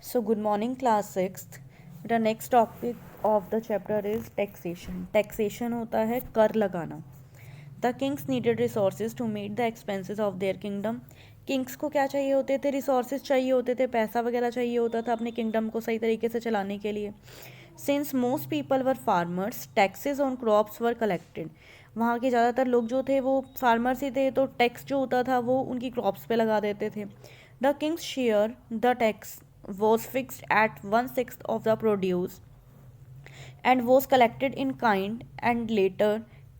So, good morning, class sixth. The next topic of the chapter is taxation. Taxation होता है कर लगाना. The kings needed resources to meet the expenses of their kingdom. Kings को क्या चाहिए होते थे? रिसोर्सेज चाहिए होते थे, पैसा वगैरह चाहिए होता था अपने किंगडम को सही तरीके से चलाने के लिए. Since most people were farmers, taxes on crops were collected. वहाँ के ज़्यादातर लोग जो थे वो फार्मर्स ही थे, तो टैक्स जो होता था वो उनकी क्रॉप्स पे लगा देते थे. The Kings share the tax was fixed at 1/6 of the produce and was collected in kind and later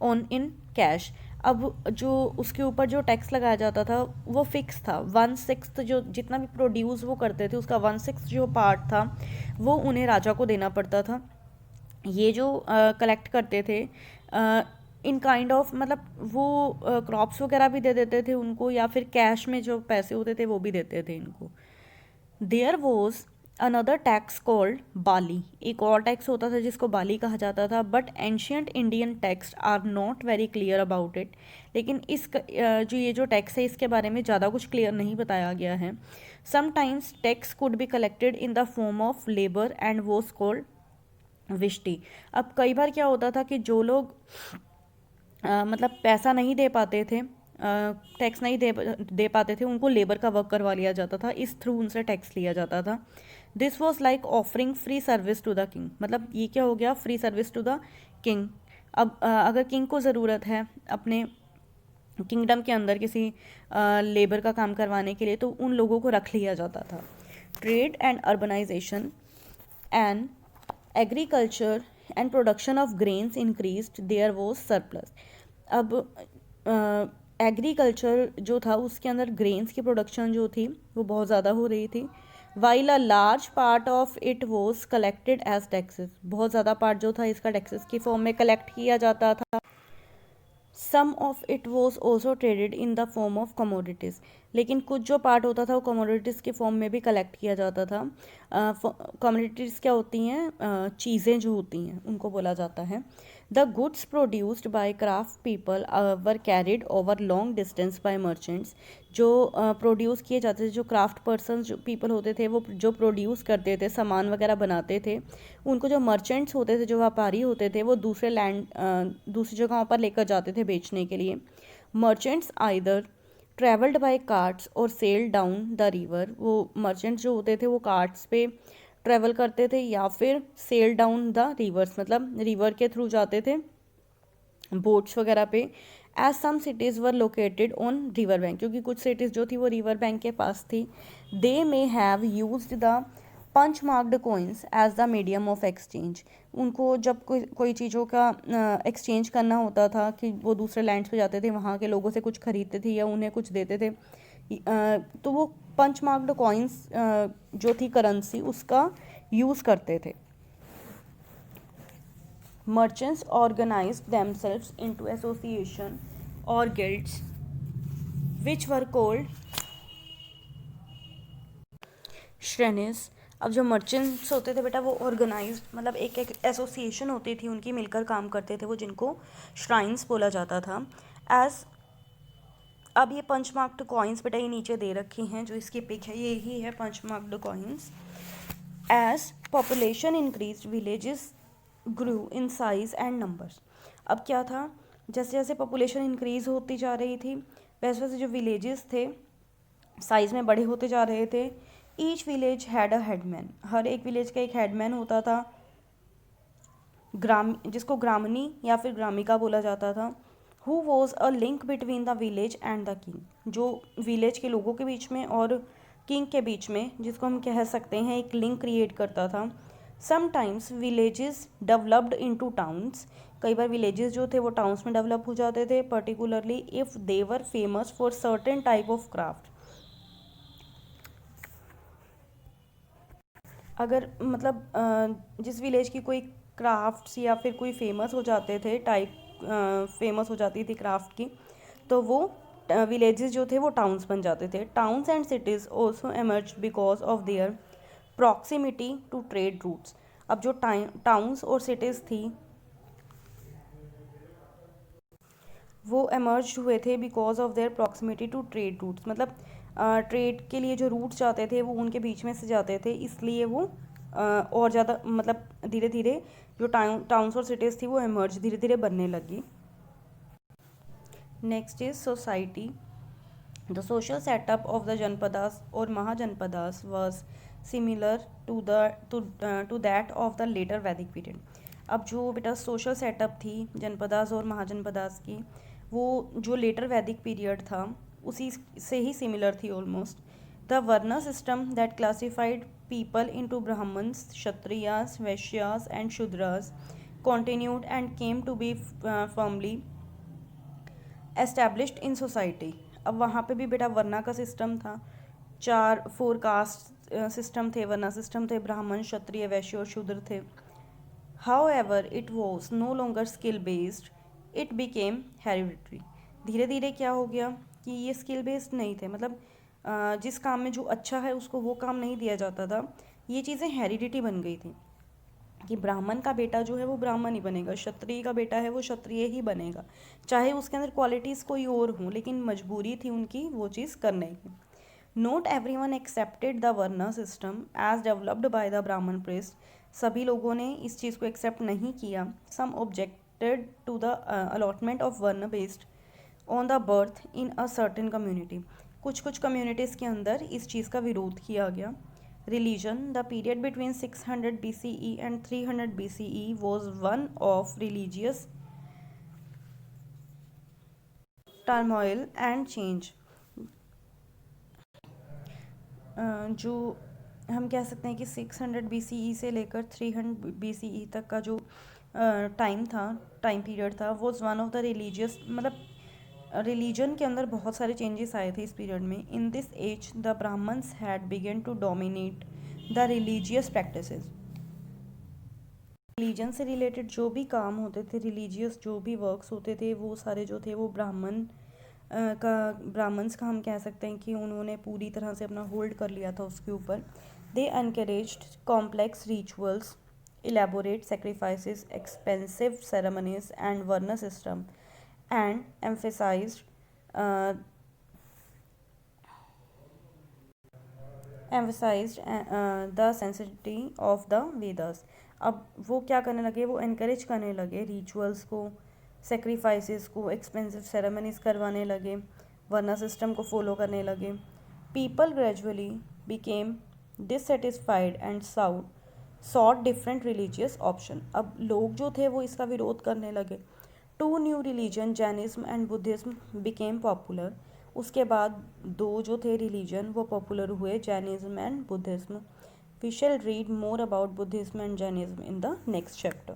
on in cash. अब जो उसके ऊपर जो टैक्स लगाया जाता था वो फिक्स था. 1/6 जो जितना भी प्रोड्यूस वो करते थे उसका 1/6 जो पार्ट था वो उन्हें राजा को देना पड़ता था. ये जो कलेक्ट करते थे इन काइंड ऑफ, मतलब वो क्रॉप्स वगैरह भी दे देते थे उनको, या फिर कैश में जो पैसे होते थे वो भी देते थे इनको. There was another tax called bali. एक और टैक्स होता था जिसको बाली कहा जाता था. But ancient Indian text are not very clear about it. लेकिन इस जो ये जो टैक्स है इसके बारे में ज़्यादा कुछ क्लियर नहीं बताया गया है. Sometimes tax could be collected in the form of labour and was called vishti. अब कई बार क्या होता था कि जो लोग मतलब पैसा नहीं दे पाते थे, टैक्स नहीं दे पाते थे, उनको लेबर का वर्क करवा लिया जाता था. इस थ्रू उनसे टैक्स लिया जाता था. This was like offering free service to the king. मतलब ये क्या हो गया? Free service to the king. अब अगर किंग को ज़रूरत है अपने किंगडम के अंदर किसी लेबर का काम करवाने के लिए तो उन लोगों को रख लिया जाता था. Trade and urbanisation and agriculture and production of grains increased, there was surplus. अब एग्रीकल्चर जो था उसके अंदर ग्रेन्स की प्रोडक्शन जो थी वो बहुत ज़्यादा हो रही थी. While a large part of it was collected as taxes. बहुत ज़्यादा पार्ट जो था इसका टैक्सेस की फॉर्म में कलेक्ट किया जाता था. Some of it was also traded in the form of commodities. लेकिन कुछ जो पार्ट होता था वो कमोडिटीज़ के फॉर्म में भी कलेक्ट किया जाता था. कमोडिटीज़ क्या होती हैं? चीज़ें जो होती हैं उनको बोला जाता है. The goods produced by craft people were carried over long distance by merchants. जो प्रोड्यूस किए जाते थे, जो क्राफ्ट पर्सन जो पीपल होते थे वो जो प्रोड्यूस करते थे, सामान वगैरह बनाते थे, उनको जो मर्चेंट्स होते थे, जो व्यापारी होते थे, वो दूसरे दूसरी जगहों पर लेकर जाते थे बेचने के लिए. Merchants either travelled by carts और सेल डाउन द रिवर. वो मर्चेंट्स जो होते थे वो कार्ट्स पे ट्रेवल करते थे या फिर सेल डाउन द रिवर्स, मतलब रिवर के थ्रू जाते थे बोट्स वगैरह पे. As some cities were located on river bank, क्योंकि कुछ सिटीज़ जो थी वो रिवर बैंक के पास थी. They may have used the punch marked coins as the medium of exchange. उनको जब कोई चीज़ों का एक्सचेंज करना होता था कि वो दूसरे लैंड्स पे जाते थे, वहाँ के लोगों से कुछ खरीदते थे या उन्हें कुछ देते थे, तो वो पंच मार्क्ड कॉइन्स जो थी करेंसी उसका यूज़ करते थे. Merchants organized themselves into association or guilds which were called श्रेणिस. अब जो मर्चेंट्स होते थे बेटा वो ऑर्गेनाइज, मतलब एक एसोसिएशन होती थी उनकी, मिलकर काम करते थे वो, जिनको श्राइन्स बोला जाता था. एज अब ये पंच मार्क्ड कॉइन्स बेटा ये नीचे दे रखी हैं, जो इसकी पिक है ये ही है punch marked coins. As population increase villages grew in size and numbers. अब क्या था? जैसे जैसे पॉपुलेशन इंक्रीज होती जा रही थी वैसे वैसे जो विलेजेस थे साइज़ में बड़े होते जा रहे थे. Each village had a headman. हर एक विलेज का एक हेडमैन होता था, जिसको ग्रामनी या फिर ग्रामिका बोला जाता था. Who was a link between the village and the king. जो विलेज के लोगों के बीच में और किंग के बीच में, जिसको हम कह सकते हैं एक लिंक क्रिएट करता था. Sometimes villages developed into towns. कई बार विलेजेस जो थे वो टाउन्स में डेवलप हो जाते थे, particularly if they were famous for certain type of craft. अगर मतलब जिस विलेज की कोई क्राफ्ट्स या फिर कोई फेमस हो जाते थे, टाइप फेमस हो जाती थी क्राफ्ट की, तो वो विलेजेस जो थे वो टाउन्स बन जाते थे. Towns and cities also emerge because of their proximity to trade routes. अब जो टाउन्स और सिटीज़ थी वो एमर्ज हुए थे because of their proximity to trade routes. मतलब ट्रेड के लिए जो रूट्स जाते थे वो उनके बीच में से जाते थे, इसलिए वो और ज़्यादा मतलब धीरे धीरे जो टाउन्स और सिटीज़ थी वो एमर्ज धीरे धीरे बनने लगी। Next is society. The social setup of the janapadas और mahajanapadas was similar to that of the later Vedic period. अब जो बेटा सोशल सेटअप थी जनपदास और महाजनपदास की, वो जो लेटर वैदिक पीरियड था उसी से ही सिमिलर थी almost. The varna system that classified people into Brahmins, Kshatriyas, Vaishyas and Shudras continued and came to be firmly established in society. अब वहाँ पे भी बेटा वर्णा का सिस्टम था, 4 कास्ट सिस्टम थे, वर्णा सिस्टम थे, ब्राह्मण, क्षत्रिय, वैश्य और शूद्र थे. However, it was no longer skill based, it became hereditary. धीरे धीरे क्या हो गया कि ये स्किल बेस्ड नहीं थे, मतलब जिस काम में जो अच्छा है उसको वो काम नहीं दिया जाता था, ये चीज़ें हेरिडिटी बन गई थी कि ब्राह्मण का बेटा जो है वो ब्राह्मण ही बनेगा, क्षत्रिय का बेटा है वो क्षत्रिय ही बनेगा, चाहे उसके अंदर क्वालिटीज़ कोई और हों, लेकिन मजबूरी थी उनकी वो चीज़ करने की. Not everyone accepted the varna system as developed by the Brahmin priest. सभी लोगों ने इस चीज़ को एक्सेप्ट नहीं किया. Some objected to the allotment of varna based on the birth in a certain community. कुछ कम्युनिटीज़ के अंदर इस चीज़ का विरोध किया गया. Religion. The period between 600 BCE and 300 BCE was one of religious turmoil and change. जो हम कह सकते हैं कि 600 BCE से लेकर 300 BCE तक का जो टाइम पीरियड था, was one of the religious, मतलब रिलीजन के अंदर बहुत सारे चेंजेस आए थे इस पीरियड में. In this age the Brahmans had begun to dominate the religious practices. Religion से रिलेटेड जो भी काम होते थे, रिलीजियस जो भी वर्क्स होते थे, वो सारे जो थे वो ब्राह्मण्स का हम कह सकते हैं कि उन्होंने पूरी तरह से अपना होल्ड कर लिया था उसके ऊपर. They encouraged complex rituals, elaborate sacrifices, expensive ceremonies and varna system, and emphasized the sanctity of the Vedas. अब वो क्या करने लगे, वो encourage करने लगे रिचुअल्स को, सेक्रीफाइसेस को, एक्सपेंसिव सेरेमनीज करवाने लगे, वर्ना सिस्टम को फॉलो करने लगे. People gradually became dissatisfied and sought different religious option. अब लोग जो थे वो इसका विरोध करने लगे. 2 new religion, Jainism and Buddhism became popular. उसके बाद 2 जो थे रिलीजन वो पॉपुलर हुए, Jainism and Buddhism. We shall read more about Buddhism and Jainism in the next chapter.